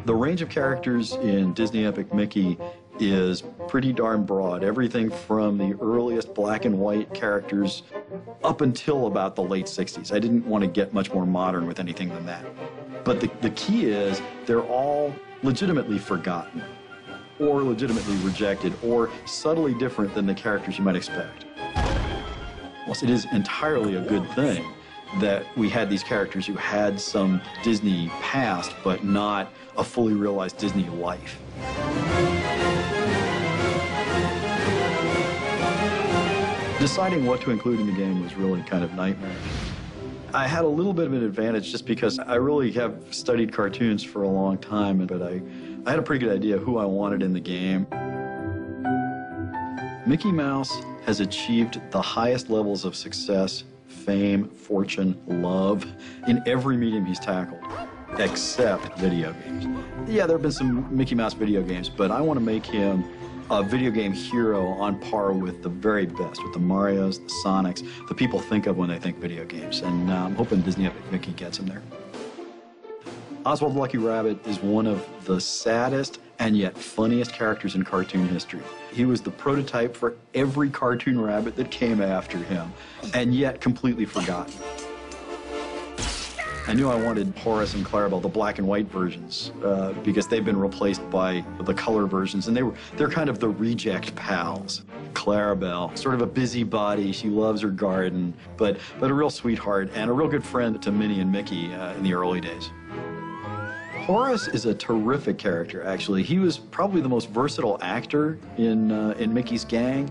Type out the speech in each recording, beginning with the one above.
The range of characters in Disney Epic Mickey is pretty darn broad. Everything from the earliest black and white characters up until about the late 60s. I didn't want to get much more modern with anything than that. But the key is they're all legitimately forgotten, or legitimately rejected, or subtly different than the characters you might expect. Well, it is entirely a good thing that we had these characters who had some Disney past, but not a fully realized Disney life. Deciding what to include in the game was really kind of nightmarish. I had a little bit of an advantage just because I really have studied cartoons for a long time, but I had a pretty good idea who I wanted in the game. Mickey Mouse has achieved the highest levels of success, fame, fortune, love in every medium he's tackled, except video games. Yeah, there have been some Mickey Mouse video games, but I want to make him a video game hero on par with the very best, with the Marios, the Sonics, the people think of when they think video games. And I'm hoping Disney Epic Mickey gets him there. Oswald the Lucky Rabbit is one of the saddest and yet funniest characters in cartoon history. He was the prototype for every cartoon rabbit that came after him, and yet completely forgotten. I knew I wanted Horace and Clarabelle, the black and white versions, because they've been replaced by the color versions, and they're kind of the reject pals. Clarabelle, sort of a busybody, she loves her garden, but a real sweetheart and a real good friend to Minnie and Mickey in the early days. Horace is a terrific character, actually. He was probably the most versatile actor in Mickey's gang.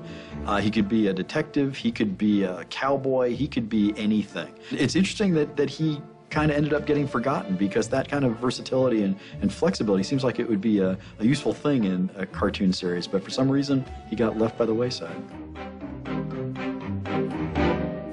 He could be a detective, he could be a cowboy, he could be anything. It's interesting that he kind of ended up getting forgotten, because that kind of versatility and flexibility seems like it would be a useful thing in a cartoon series, but for some reason, he got left by the wayside.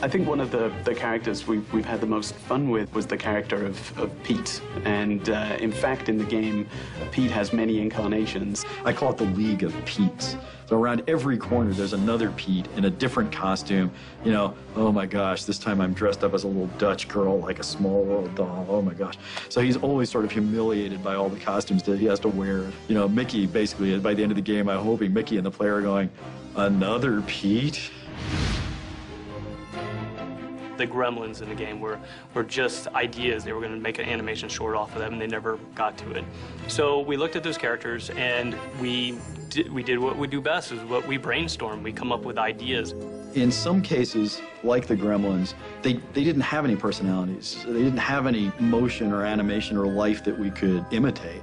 I think one of the characters we've had the most fun with was the character of Pete. And in fact, in the game, Pete has many incarnations. I call it the League of Petes. So around every corner, there's another Pete in a different costume. You know, oh my gosh, this time I'm dressed up as a little Dutch girl, like a Small World doll, oh my gosh. So he's always sort of humiliated by all the costumes that he has to wear. You know, Mickey, basically, by the end of the game, I'm hoping Mickey and the player are going, another Pete? The gremlins in the game were just ideas. They were going to make an animation short off of them, and they never got to it. So we looked at those characters, and we did what we do best, is what we brainstorm. We come up with ideas. In some cases, like the gremlins, they didn't have any personalities. They didn't have any motion or animation or life that we could imitate.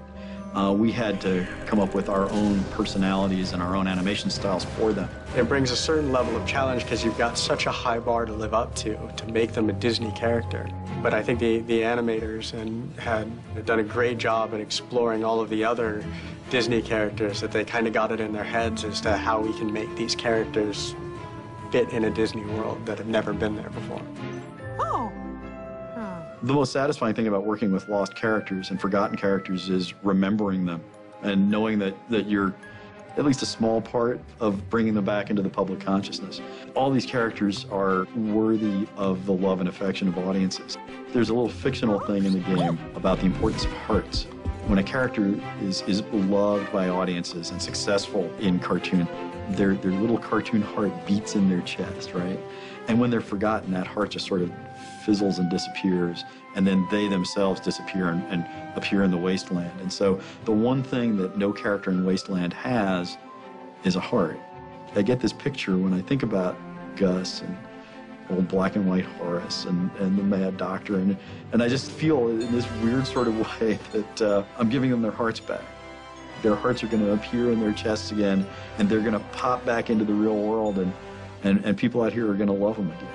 We had to come up with our own personalities and our own animation styles for them. It brings a certain level of challenge because you've got such a high bar to live up to make them a Disney character. But I think the animators had done a great job at exploring all of the other Disney characters, that they kind of got it in their heads as to how we can make these characters fit in a Disney world that have never been there before. The most satisfying thing about working with lost characters and forgotten characters is remembering them and knowing that you're at least a small part of bringing them back into the public consciousness. All these characters are worthy of the love and affection of audiences. There's a little fictional thing in the game about the importance of hearts. When a character is loved by audiences and successful in cartoon, their little cartoon heart beats in their chest, right? And when they're forgotten, that heart just sort of fizzles and disappears, and then they themselves disappear and appear in the wasteland. And so the one thing that no character in Wasteland has is a heart. I get this picture when I think about Gus and old black and white Horace and the Mad Doctor, and I just feel in this weird sort of way that I'm giving them their hearts back. Their hearts are going to appear in their chests again, and they're going to pop back into the real world, and people out here are going to love them again.